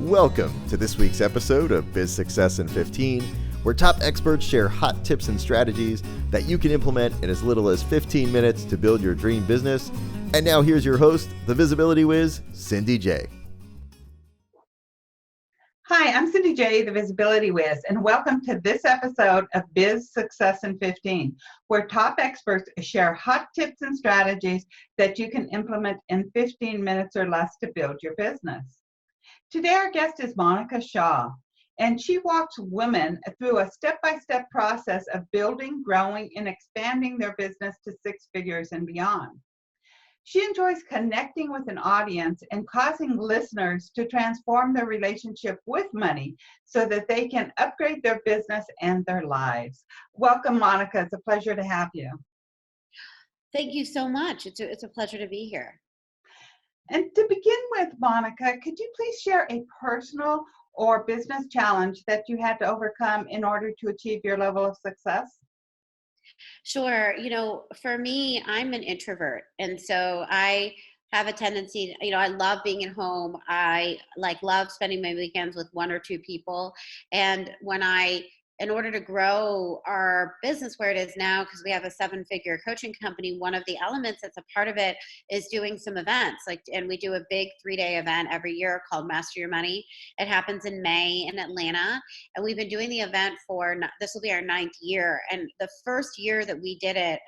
Welcome to this week's episode of Biz Success in 15, where top experts share hot tips and strategies that you can implement in as little as 15 minutes to build your dream business. And now here's your host, the Visibility Wiz, Cindy J. Hi, I'm Cindy J, the Visibility Wiz, and welcome to this episode of Biz Success in 15, where top experts share hot tips and strategies that you can implement in 15 minutes or less to build your business. Today, our guest is Monica Shah, and she walks women through a step-by-step process of building, growing, and expanding their business to six figures and beyond. She enjoys connecting with an audience and causing listeners to transform their relationship with money so that they can upgrade their business and their lives. Welcome, Monica. It's a pleasure to have you. Thank you so much. It's a pleasure to be here. And to begin with, Monica, could you please share a personal or business challenge that you had to overcome in order to achieve your level of success? Sure. For me, I'm an introvert. And so I have a tendency, I love being at home. I love spending my weekends with one or two people. And in order to grow our business where it is now, because we have a 7-figure coaching company, one of the elements that's a part of it is doing some events. And we do a big 3-day event every year called Master Your Money. It happens in May in Atlanta. And we've been doing the event this will be our 9th year. And the first year that we did it,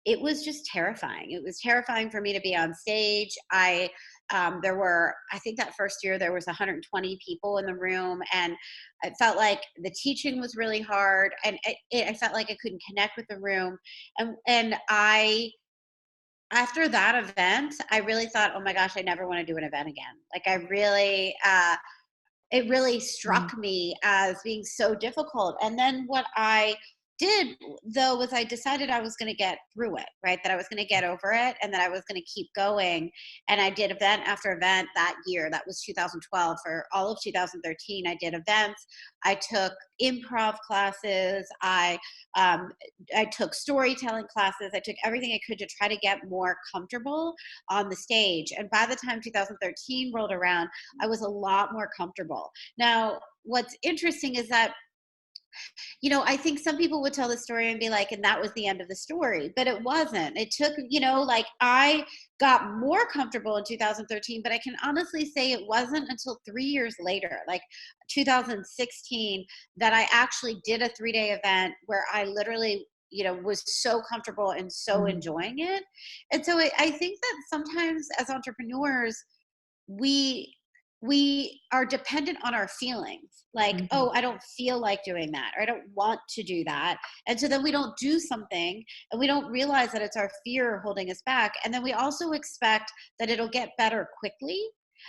it was just terrifying. It was terrifying for me to be on stage. I think that first year there was 120 people in the room, and I felt like the teaching was really hard, and I felt like I couldn't connect with the room. And after that event, I really thought, oh my gosh, I never want to do an event again. It really struck me as being so difficult. And then what I did, though, was I decided I was going to get through it, right? That I was going to get over it and that I was going to keep going. And I did event after event that year. That was 2012. For all of 2013, I did events. I took improv classes. I took storytelling classes. I took everything I could to try to get more comfortable on the stage. And by the time 2013 rolled around, I was a lot more comfortable. Now, what's interesting is that I think some people would tell the story and be like, and that was the end of the story, but it wasn't. It took, I got more comfortable in 2013, but I can honestly say it wasn't until 3 years later, like 2016, that I actually did a 3-day event where I literally was so comfortable and so enjoying it. And so I think that sometimes as entrepreneurs, we are dependent on our feelings. Oh, I don't feel like doing that, or I don't want to do that. And so then we don't do something, and we don't realize that it's our fear holding us back. And then we also expect that it'll get better quickly.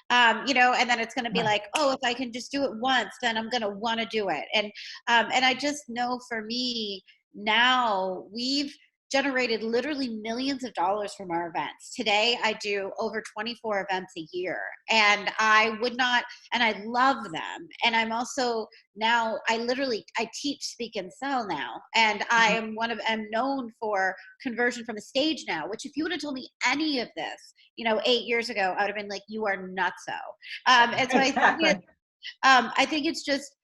And then it's going to be like, oh, if I can just do it once, then I'm going to want to do it. And I just know for me now, we've generated literally millions of dollars from our events. Today, I do over 24 events a year, and I love them. And I'm also now, I teach, speak, and sell now. And I'm known for conversion from the stage now, which if you would have told me any of this, 8 years ago, I would have been like, you are nutso. And so I think it's just,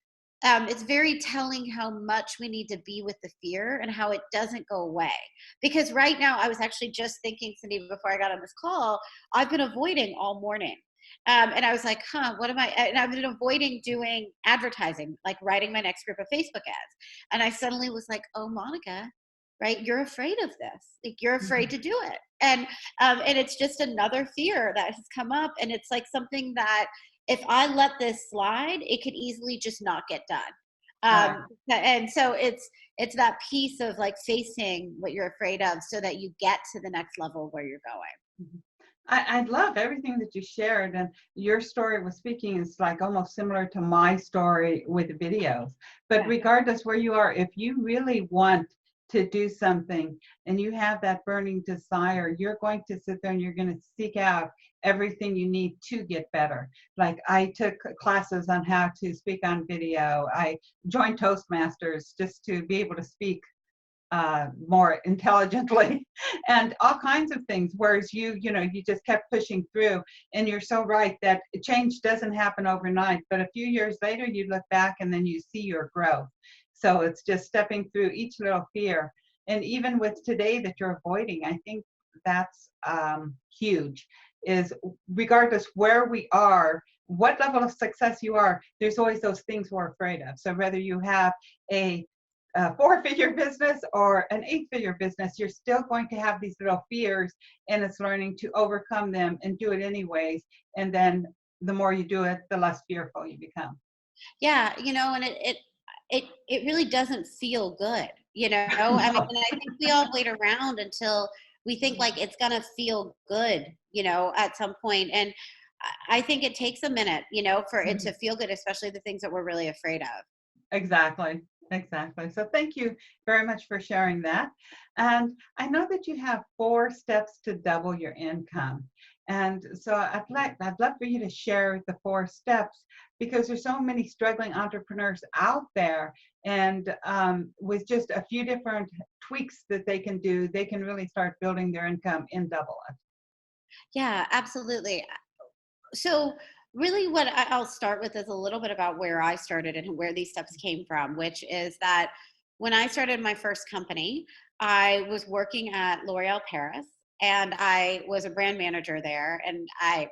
it's very telling how much we need to be with the fear and how it doesn't go away. Because right now, I was actually just thinking, Cindy, before I got on this call, I've been avoiding all morning. And I was like, what am I? And I've been avoiding doing advertising, like writing my next group of Facebook ads. And I suddenly was like, oh, Monica, right? You're afraid of this. Like, you're afraid to do it. And it's just another fear that has come up. And it's like something that, if I let this slide, it could easily just not get done. And so it's that piece of like facing what you're afraid of so that you get to the next level where you're going. I love everything that you shared, and your story with speaking is like almost similar to my story with the videos. But regardless where you are, if you really want to do something and you have that burning desire, you're going to sit there and you're going to seek out everything you need to get better. Like, I took classes on how to speak on video. I joined Toastmasters just to be able to speak more intelligently and all kinds of things. Whereas you just kept pushing through. And you're so right that change doesn't happen overnight, but a few years later, you look back and then you see your growth. So it's just stepping through each little fear. And even with today that you're avoiding, I think that's huge, is regardless where we are, what level of success you are, there's always those things we're afraid of. So whether you have a 4-figure business or an 8-figure business, you're still going to have these little fears, and it's learning to overcome them and do it anyways. And then the more you do it, the less fearful you become. Yeah, and it really doesn't feel good, I mean, and I think we all wait around until we think like it's gonna feel good, at some point. And I think it takes a minute, for it to feel good, especially the things that we're really afraid of. Exactly. So thank you very much for sharing that. And I know that you have 4 steps to double your income. And so I'd love for you to share the 4 steps, because there's so many struggling entrepreneurs out there. And with just a few different tweaks that they can do, they can really start building their income and double it. Yeah, absolutely. So really what I'll start with is a little bit about where I started and where these steps came from, which is that when I started my first company, I was working at L'Oreal Paris, and I was a brand manager there, and I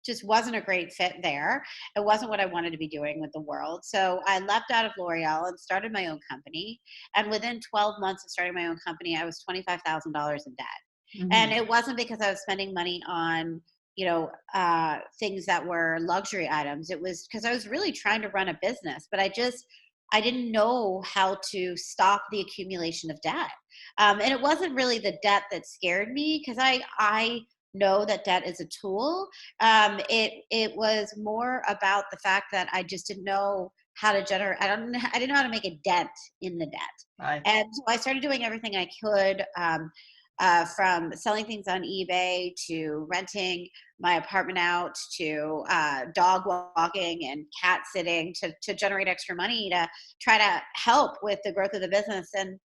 just wasn't a great fit there. It wasn't what I wanted to be doing with the world. So I left out of L'Oreal and started my own company. And within 12 months of starting my own company, I was $25,000 in debt. And it wasn't because I was spending money on things that were luxury items. It was because I was really trying to run a business, but I didn't know how to stop the accumulation of debt. And it wasn't really the debt that scared me, because I know that debt is a tool. It was more about the fact that I just didn't know how to generate. I didn't know how to make a dent in the debt. Right. And so I started doing everything I could. From selling things on eBay to renting my apartment out to dog walking and cat sitting to generate extra money to try to help with the growth of the business. And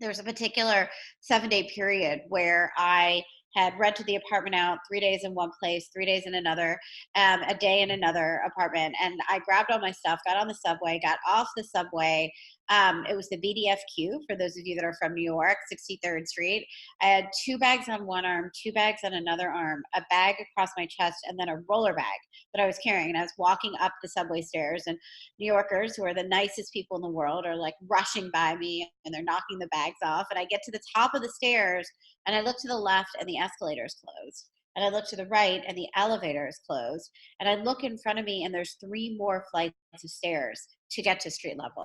there's a particular 7-day period where I had rented the apartment out 3 days in one place, 3 days in another, a day in another apartment. And I grabbed all my stuff, got on the subway, got off the subway. It was the BDFQ, for those of you that are from New York, 63rd Street. I had 2 bags on one arm, 2 bags on another arm, a bag across my chest, and then a roller bag that I was carrying. And I was walking up the subway stairs, and New Yorkers, who are the nicest people in the world, are like rushing by me, and they're knocking the bags off. And I get to the top of the stairs, and I look to the left, and the escalator is closed. And I look to the right, and the elevator is closed. And I look in front of me, and there's 3 more flights of stairs to get to street level.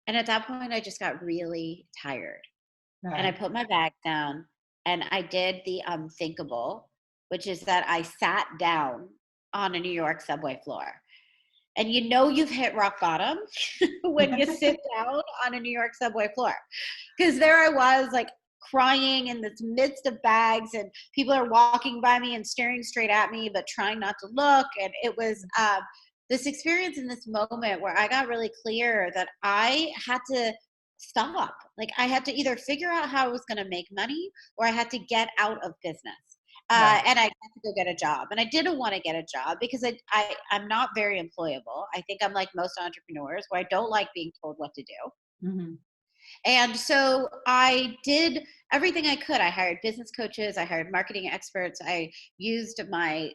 And at that point, I just got really tired. Right. And I put my bag down, and I did the unthinkable, which is that I sat down on a New York subway floor. And you've hit rock bottom when you sit down on a New York subway floor. Because there I was, like, crying in this midst of bags, and people are walking by me and staring straight at me, but trying not to look. And it was this experience in this moment where I got really clear that I had to stop. Like, I had to either figure out how I was going to make money, or I had to get out of business. Right. And I had to go get a job. And I didn't want to get a job because I'm not very employable. I think I'm like most entrepreneurs, where I don't like being told what to do. And so I did everything I could. I hired business coaches. I hired marketing experts. I used my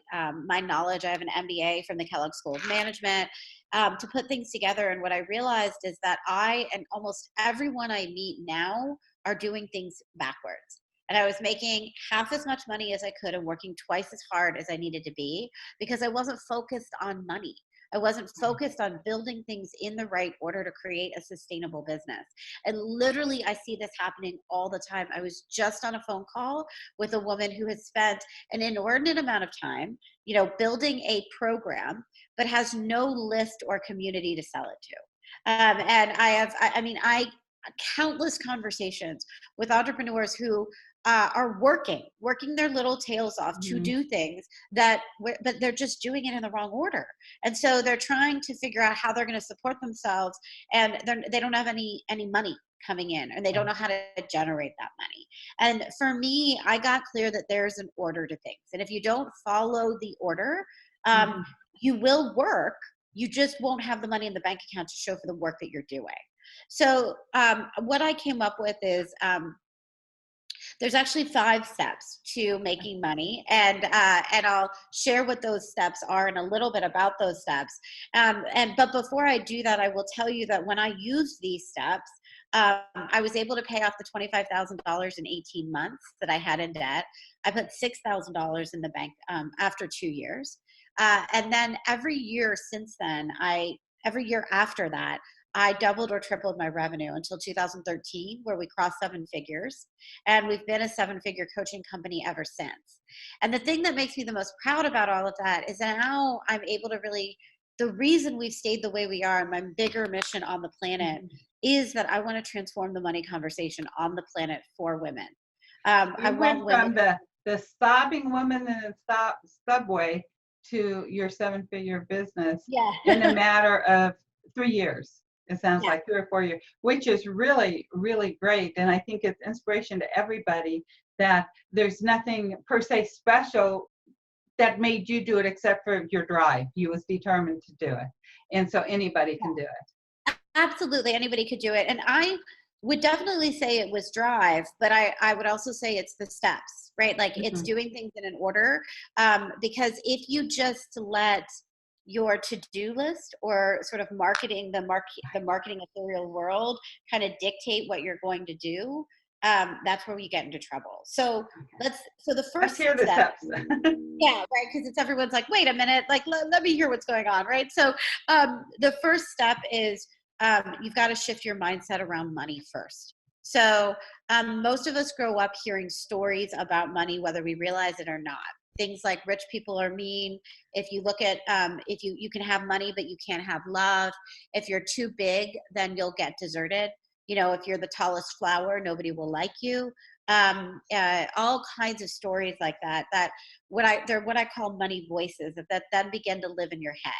knowledge. I have an MBA from the Kellogg School of Management to put things together. And what I realized is that I and almost everyone I meet now are doing things backwards. And I was making half as much money as I could and working twice as hard as I needed to be, because I wasn't focused on money. I wasn't focused on building things in the right order to create a sustainable business. And literally, I see this happening all the time. I was just on a phone call with a woman who has spent an inordinate amount of time, building a program, but has no list or community to sell it to. And I countless conversations with entrepreneurs who are working their little tails off to do things but they're just doing it in the wrong order. And so they're trying to figure out how they're going to support themselves, and they don't have any money coming in, and they don't know how to generate that money. And for me, I got clear that there's an order to things. And if you don't follow the order, you will work. You just won't have the money in the bank account to show for the work that you're doing. So what I came up with is there's actually 5 steps to making money, and I'll share what those steps are and a little bit about those steps. But before I do that, I will tell you that when I used these steps, I was able to pay off the $25,000 in 18 months that I had in debt. I put $6,000 in the bank after 2 years. And then every year since then, every year after that, I doubled or tripled my revenue until 2013, where we crossed 7 figures. And we've been a 7-figure coaching company ever since. And the thing that makes me the most proud about all of that is that now I'm able to really, the reason we've stayed the way we are, and my bigger mission on the planet is that I want to transform the money conversation on the planet for women. I went want women from the sobbing woman in the subway to your 7-figure business in a matter of 3 years. It sounds like 3 or 4 years, which is really, really great. And I think it's inspiration to everybody that there's nothing per se special that made you do it except for your drive. You was determined to do it. And so anybody can do it. Absolutely. Anybody could do it. And I would definitely say it was drive, but I would also say it's the steps, right? Like it's doing things in an order. Because if you just let your to-do list or sort of marketing, the marketing ethereal world kind of dictate what you're going to do, that's where you get into trouble. So the first hear the steps. Yeah, right. Because it's everyone's like, wait a minute, like let me hear what's going on, right? So the first step is you've got to shift your mindset around money first. So most of us grow up hearing stories about money, whether we realize it or not. Things like rich people are mean. If you look at, if you can have money, but you can't have love. If you're too big, then you'll get deserted. You know, if you're the tallest flower, nobody will like you. All kinds of stories like that, they're what I call money voices that then begin to live in your head.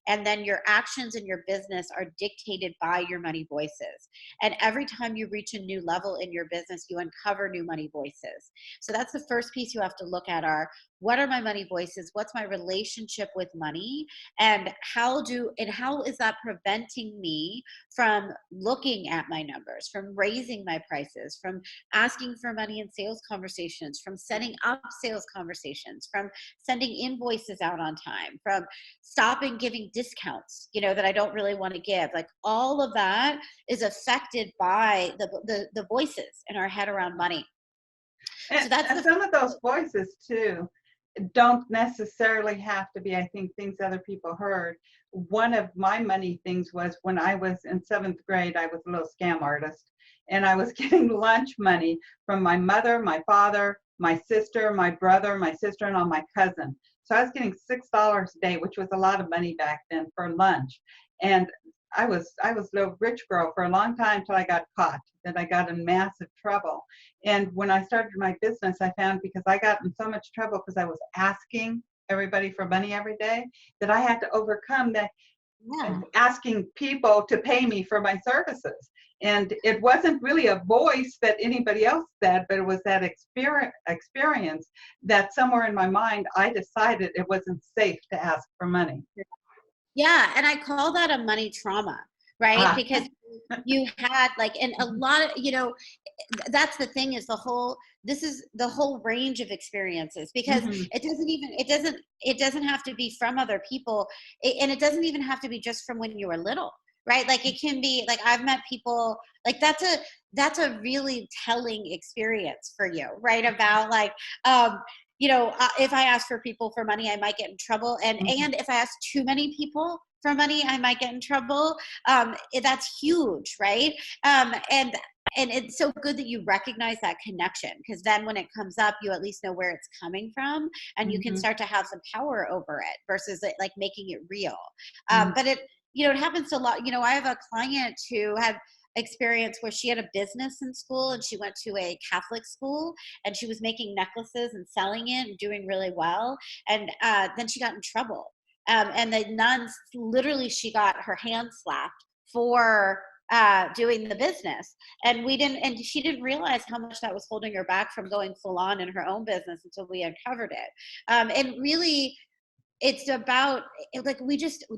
And then your actions in your business are dictated by your money voices. And every time you reach a new level in your business, you uncover new money voices. So that's the first piece you have to look at are, what are my money voices? What's my relationship with money? And how is that preventing me from looking at my numbers, from raising my prices, from asking for money in sales conversations, from setting up sales conversations, from sending invoices out on time, from stopping giving discounts, that I don't really want to give. Like all of that is affected by the voices in our head around money. And, so some of those voices too don't necessarily have to be, I think, things other people heard. One of my money things was when I was in 7th grade, I was a little scam artist, and I was getting lunch money from my mother, my father, my sister, my brother, my sister-in-law, my cousin. So I was getting $6 a day, which was a lot of money back then for lunch. And I was a little rich girl for a long time till I got caught. Then I got in massive trouble. And when I started my business, I found because I got in so much trouble because I was asking everybody for money every day that I had to overcome that. Asking people to pay me for my services. And it wasn't really a voice that anybody else said, but it was that experience that somewhere in my mind, I decided it wasn't safe to ask for money. Yeah. And I call that a money trauma, right? Because you had and a lot of, that's the thing is this is the whole range of experiences, because it doesn't have to be from other people. And it doesn't even have to be just from when you were little, right? Like it can be I've met people that's a really telling experience for you, right? About if I ask for people for money, I might get in trouble. And if I ask too many people for money, I might get in trouble. That's huge, right? And it's so good that you recognize that connection, because then when it comes up, you at least know where it's coming from, and you can start to have some power over it versus making it real. But it happens a lot. I have a client who had experience where she had a business in school, and she went to a Catholic school, and she was making necklaces and selling it and doing really well. And then she got in trouble. And the nuns, literally, she got her hand slapped for doing the business. And she didn't realize how much that was holding her back from going full on in her own business until we uncovered it. And really, it's about, like,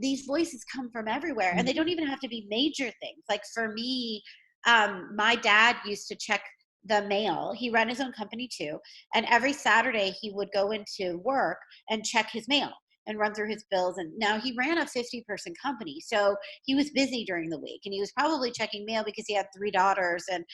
these voices come from everywhere, and they don't even have to be major things. Like for me, my dad used to check the mail. He ran his own company too. And every Saturday he would go into work and check his mail and run through his bills. And now he ran a 50-person company. So he was busy during the week, and he was probably checking mail because he had 3 daughters and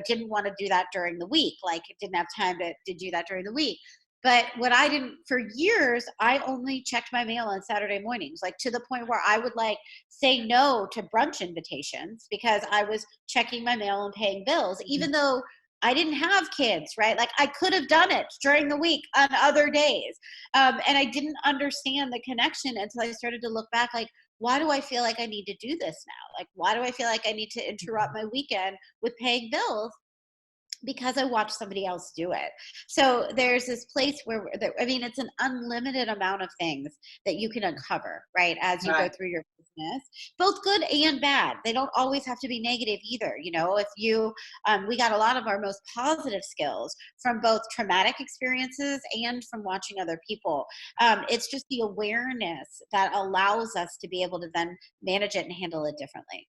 didn't want to do that during the week. Like, didn't have time to do that during the week. But what I didn't, for years, I only checked my mail on Saturday mornings, like to the point where I would say no to brunch invitations because I was checking my mail and paying bills, even though I didn't have kids, right? Like, I could have done it during the week on other days. And I didn't understand the connection until I started to look back, like, why do I feel like I need to do this now? Like, why do I feel like I need to interrupt my weekend with paying bills? Because I watched somebody else do it. So there's this place where, it's an unlimited amount of things that you can uncover, right? As you go through your business, both good and bad. They don't always have to be negative either. If you, we got a lot of our most positive skills from both traumatic experiences and from watching other people. It's just the awareness that allows us to be able to then manage it and handle it differently.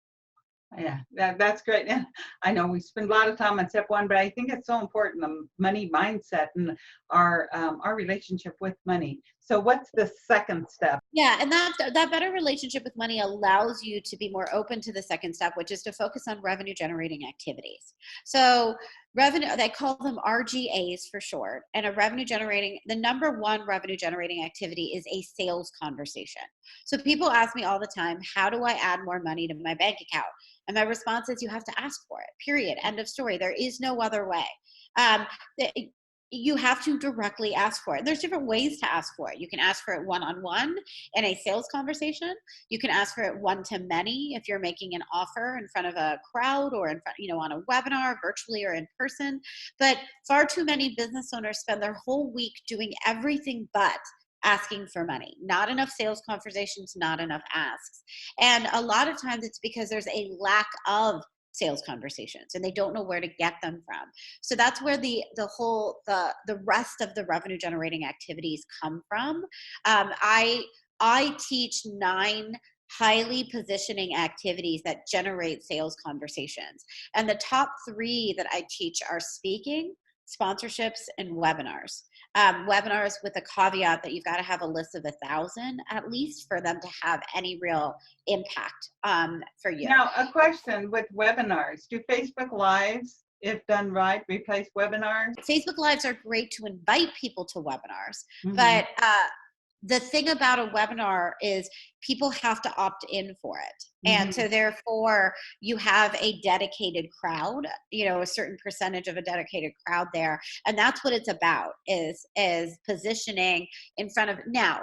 Yeah, that's great. Yeah, I know we spend a lot of time on step 1, but I think it's so important, the money mindset and our relationship with money. So what's the second step? Yeah, and that better relationship with money allows you to be more open to the second step, which is to focus on revenue generating activities. So revenue, they call them RGAs for short, and the number 1 revenue generating activity is a sales conversation. So people ask me all the time, how do I add more money to my bank account? And my response is, you have to ask for it, period. End of story. There is no other way. You have to directly ask for it. There's different ways to ask for it. You can ask for it one-on-one in a sales conversation. You can ask for it one-to-many if you're making an offer in front of a crowd or in front, on a webinar, virtually or in person. But far too many business owners spend their whole week doing everything but asking for money. Not enough sales conversations, not enough asks. And a lot of times it's because there's a lack of sales conversations and they don't know where to get them from. So that's where the rest of the revenue generating activities come from. I teach 9 highly positioning activities that generate sales conversations. And the top 3 that I teach are speaking, sponsorships, and webinars. Webinars with a caveat that you've got to have a list of 1,000 at least for them to have any real impact for you. Now, a question with webinars. Do Facebook Lives, if done right, replace webinars? Facebook Lives are great to invite people to webinars, but the thing about a webinar is people have to opt in for it. And so therefore you have a dedicated crowd, a certain percentage of a dedicated crowd there. And that's what it's about, is positioning in front of. Now,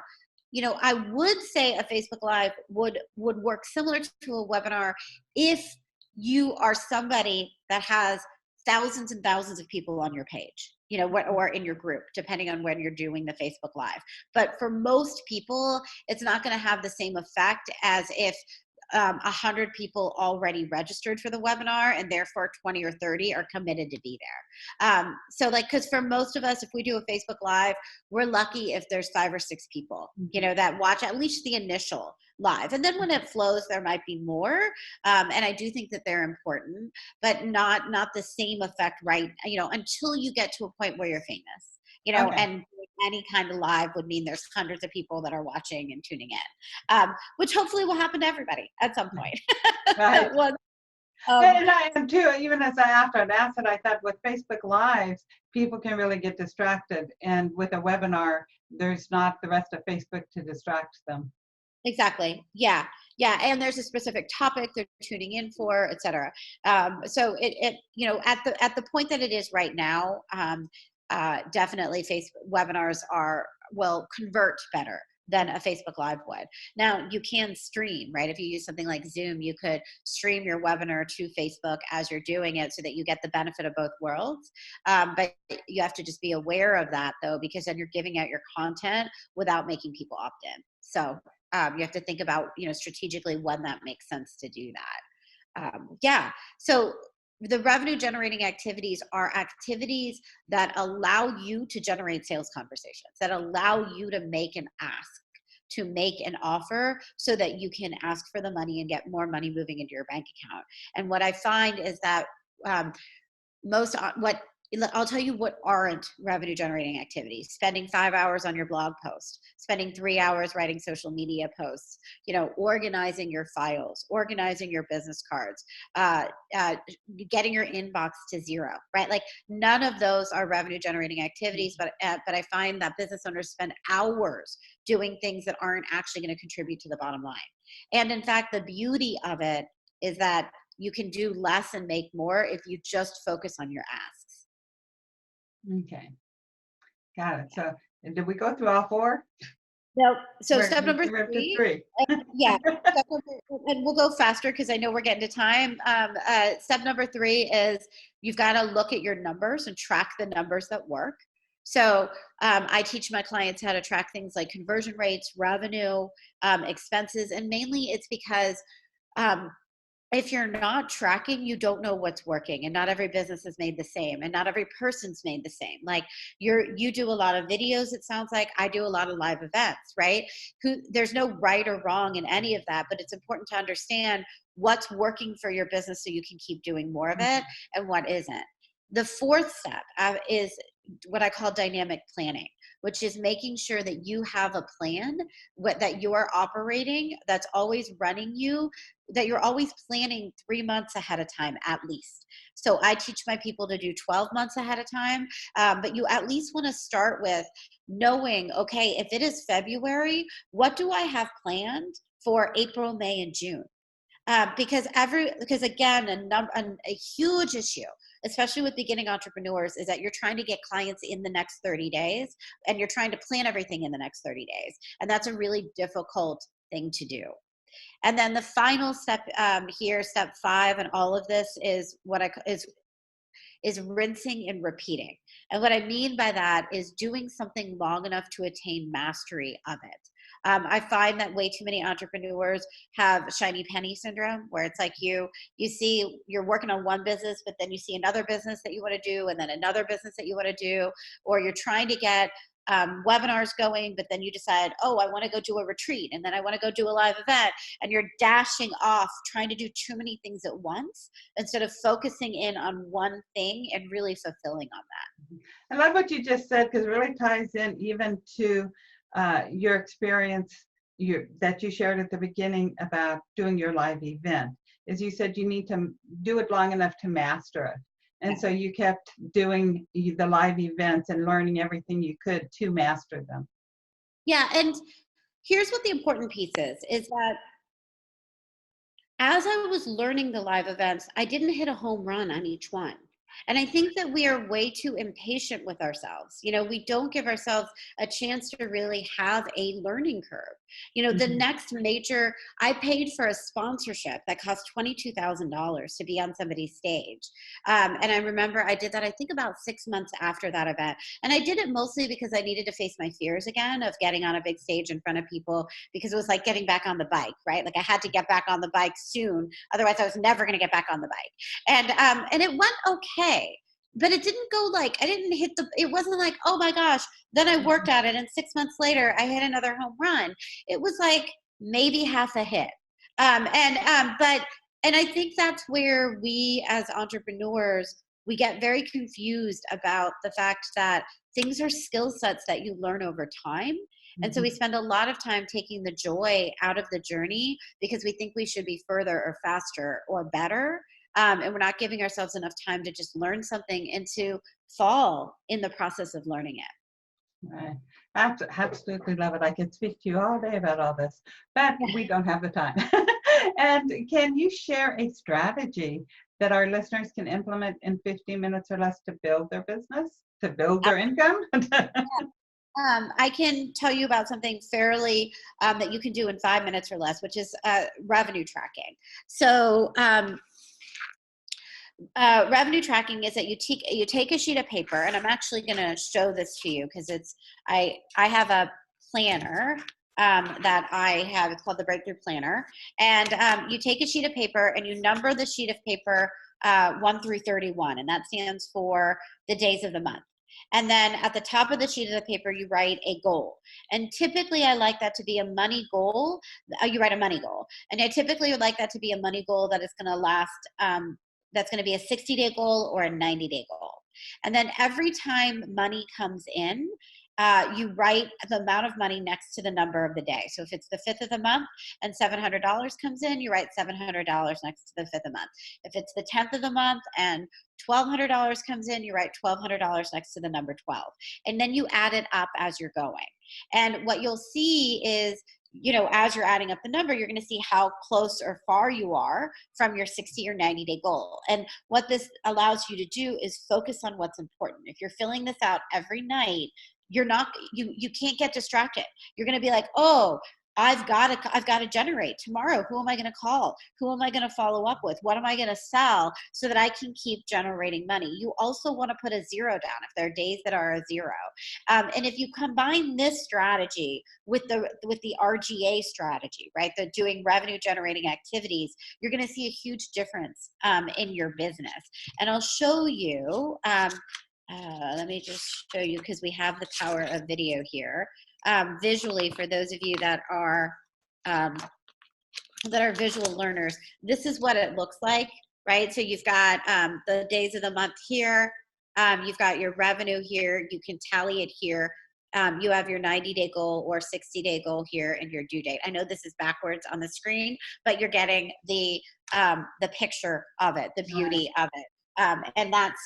I would say a Facebook Live would work similar to a webinar if you are somebody that has thousands and thousands of people on your page, or in your group, depending on when you're doing the Facebook Live. But for most people, it's not going to have the same effect as if 100 people already registered for the webinar and therefore 20 or 30 are committed to be there. So because for most of us, if we do a Facebook Live, we're lucky if there's 5 or 6 people, that watch at least the initial live. And then when it flows, there might be more. And I do think that they're important, but not the same effect, right? Until you get to a point where you're famous, and any kind of live would mean there's hundreds of people that are watching and tuning in, which hopefully will happen to everybody at some point. Right. And I am too, even after I'd asked it, I thought with Facebook Lives, people can really get distracted. And with a webinar, there's not the rest of Facebook to distract them. Exactly. Yeah. And there's a specific topic they're tuning in for, et cetera. So it at the point that it is right now, definitely Facebook webinars will convert better than a Facebook Live would. Now, you can stream, right? If you use something like Zoom, you could stream your webinar to Facebook as you're doing it so that you get the benefit of both worlds. But you have to just be aware of that, though, because then you're giving out your content without making people opt in. So you have to think about, strategically when that makes sense to do that. Yeah. So the revenue generating activities are activities that allow you to generate sales conversations, that allow you to make an ask, to make an offer so that you can ask for the money and get more money moving into your bank account. And what I find is that what I'll tell you what aren't revenue generating activities: spending 5 hours on your blog post, spending 3 hours writing social media posts, organizing your files, organizing your business cards, getting your inbox to zero, right? Like none of those are revenue generating activities, but I find that business owners spend hours doing things that aren't actually going to contribute to the bottom line. And in fact, the beauty of it is that you can do less and make more if you just focus on your asks. Okay. Got it. So did we go through all 4? No. So We're step number up to 3. 3. Yeah. And we'll go faster because I know we're getting to time. Step number 3 is you've got to look at your numbers and track the numbers that work. So I teach my clients how to track things like conversion rates, revenue, expenses, and mainly it's because if you're not tracking, you don't know what's working, and not every business is made the same, and not every person's made the same. Like you do a lot of videos, it sounds like. I do a lot of live events, right? There's no right or wrong in any of that, but it's important to understand what's working for your business so you can keep doing more of it and what isn't. The 4th step is what I call dynamic planning, which is making sure that you have a plan that you are operating, that's always running you, that you're always planning 3 months ahead of time at least. So I teach my people to do 12 months ahead of time, but you at least want to start with knowing, okay, if it is February, what do I have planned for April, May, and June? Because again, a huge issue, especially with beginning entrepreneurs, is that you're trying to get clients in the next 30 days and you're trying to plan everything in the next 30 days. And that's a really difficult thing to do. And then the final step here, step 5, and all of this is is rinsing and repeating. And what I mean by that is doing something long enough to attain mastery of it. I find that way too many entrepreneurs have shiny penny syndrome, where it's like you're working on one business, but then you see another business that you want to do, and then another business that you want to do, or you're trying to get webinars going, but then you decide, oh, I want to go do a retreat, and then I want to go do a live event, and you're dashing off trying to do too many things at once instead of focusing in on one thing and really fulfilling on that. I love what you just said, because it really ties in even to your experience that you shared at the beginning about doing your live event. As you said, you need to do it long enough to master it. And so you kept doing the live events and learning everything you could to master them. Yeah, and here's what the important piece is that as I was learning the live events, I didn't hit a home run on each one. And I think that we are way too impatient with ourselves. We don't give ourselves a chance to really have a learning curve. The next major, I paid for a sponsorship that cost $22,000 to be on somebody's stage. And I remember I did that, I think about 6 months after that event. And I did it mostly because I needed to face my fears again of getting on a big stage in front of people, because it was like getting back on the bike, right? Like I had to get back on the bike soon. Otherwise I was never going to get back on the bike. And it went okay. But it didn't go like, it wasn't like, oh my gosh, then I worked at it and 6 months later I hit another home run. It was like maybe half a hit. And I think that's where we as entrepreneurs, we get very confused about the fact that things are skill sets that you learn over time. And so we spend a lot of time taking the joy out of the journey because we think we should be further or faster or better. And we're not giving ourselves enough time to just learn something and to fall in the process of learning it. Right. Absolutely love it. I could speak to you all day about all this, but we don't have the time. And can you share a strategy that our listeners can implement in 15 minutes or less to build their business, to build their income? I can tell you about something fairly that you can do in 5 minutes or less, which is revenue tracking. So revenue tracking is that you take a sheet of paper, and I'm actually going to show this to you because I have a planner that I have. It's called the Breakthrough Planner. And you take a sheet of paper and you number the sheet of paper 1 through 31, and that stands for the days of the month. And then at the top of the sheet of the paper, you write a goal. And typically I like that to be a money goal. You write a money goal. And I typically would like that to be a money goal that is going to last, that's going to be a 60-day goal or a 90-day goal. And then every time money comes in, you write the amount of money next to the number of the day. So if it's the 5th of the month and $700 comes in, you write $700 next to the 5th of the month. If it's the 10th of the month and $1,200 comes in, you write $1,200 next to the number 12. And then you add it up as you're going. And what you'll see is, as you're adding up the number, you're going to see how close or far you are from your 60 or 90-day goal. And what this allows you to do is focus on what's important. If you're filling this out every night, you can't get distracted. You're going to be like, oh, I've got to generate tomorrow. Who am I going to call? Who am I going to follow up with? What am I going to sell so that I can keep generating money? You also want to put a zero down if there are days that are a zero. And if you combine this strategy with the RGA strategy, right, the doing revenue generating activities, you're going to see a huge difference in your business. And I'll show you. Let me just show you, because we have the power of video here. Visually, for those of you that are visual learners, this is what it looks like, right? So you've got the days of the month here. You've got your revenue here. You can tally it here. You have your 90-day goal or 60-day goal here and your due date. I know this is backwards on the screen, but you're getting the picture of it, the beauty of it. And that's,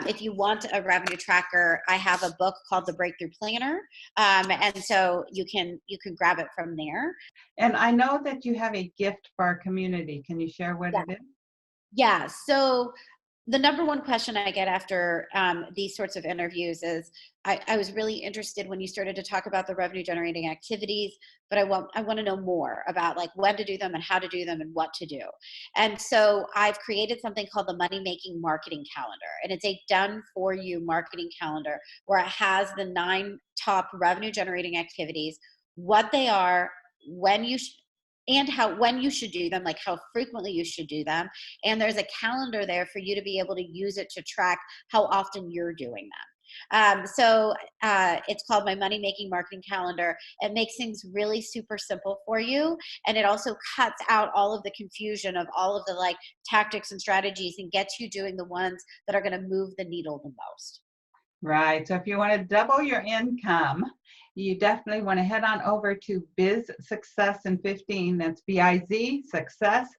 if you want a revenue tracker, I have a book called The Breakthrough Planner. And so you can grab it from there. And I know that you have a gift for our community. Can you share what it is? Yeah. So the number one question I get after these sorts of interviews is, I was really interested when you started to talk about the revenue generating activities, but I want to know more about like when to do them and how to do them and what to do. And so I've created something called the Money Making Marketing Calendar. And it's a done for you marketing calendar where it has the 9 top revenue generating activities, what they are, when you should do them, like how frequently you should do them. And there's a calendar there for you to be able to use it to track how often you're doing them. So it's called my Money Making Marketing Calendar. It makes things really super simple for you. And it also cuts out all of the confusion of all of the like tactics and strategies and gets you doing the ones that are going to move the needle the most. Right. So if you want to double your income, you definitely want to head on over to Biz Success in 15. That's BIZ Success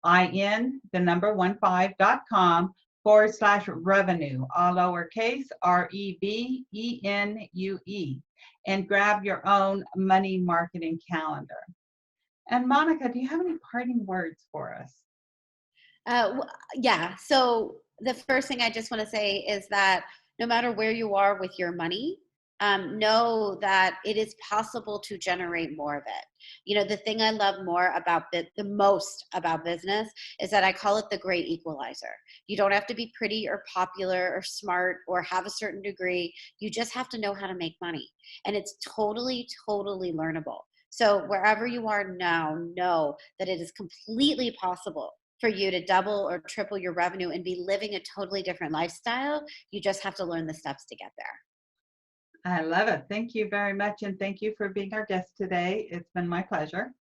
IN 15.com/revenue, all lowercase REVENUE, and grab your own money marketing calendar. And Monica, do you have any parting words for us? Yeah. So the first thing I just want to say is that no matter where you are with your money, know that it is possible to generate more of it. The thing I love more about the most about business is that I call it the great equalizer. You don't have to be pretty or popular or smart or have a certain degree. You just have to know how to make money. And it's totally, totally learnable. So wherever you are now, know that it is completely possible for you to double or triple your revenue and be living a totally different lifestyle. You just have to learn the steps to get there. I love it. Thank you very much. And thank you for being our guest today. It's been my pleasure.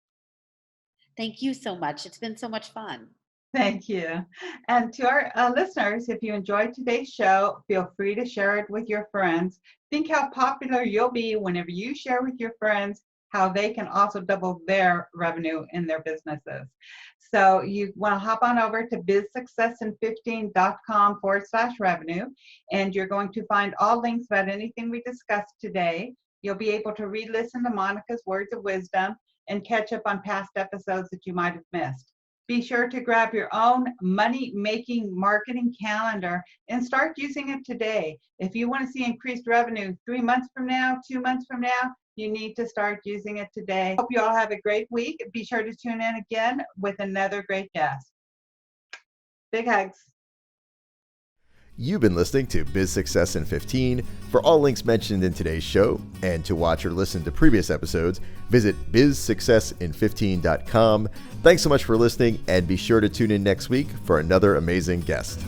Thank you so much. It's been so much fun. Thank you. And to our listeners, if you enjoyed today's show, feel free to share it with your friends. Think how popular you'll be whenever you share with your friends how they can also double their revenue in their businesses. So you want to hop on over to bizsuccessin15.com/revenue, and you're going to find all links about anything we discussed today. You'll be able to re-listen to Monica's words of wisdom and catch up on past episodes that you might have missed. Be sure to grab your own money-making marketing calendar and start using it today. If you want to see increased revenue 3 months from now, 2 months from now, you need to start using it today. Hope you all have a great week. Be sure to tune in again with another great guest. Big hugs. You've been listening to Biz Success in 15. For all links mentioned in today's show, and to watch or listen to previous episodes, visit bizsuccessin15.com. Thanks so much for listening, and be sure to tune in next week for another amazing guest.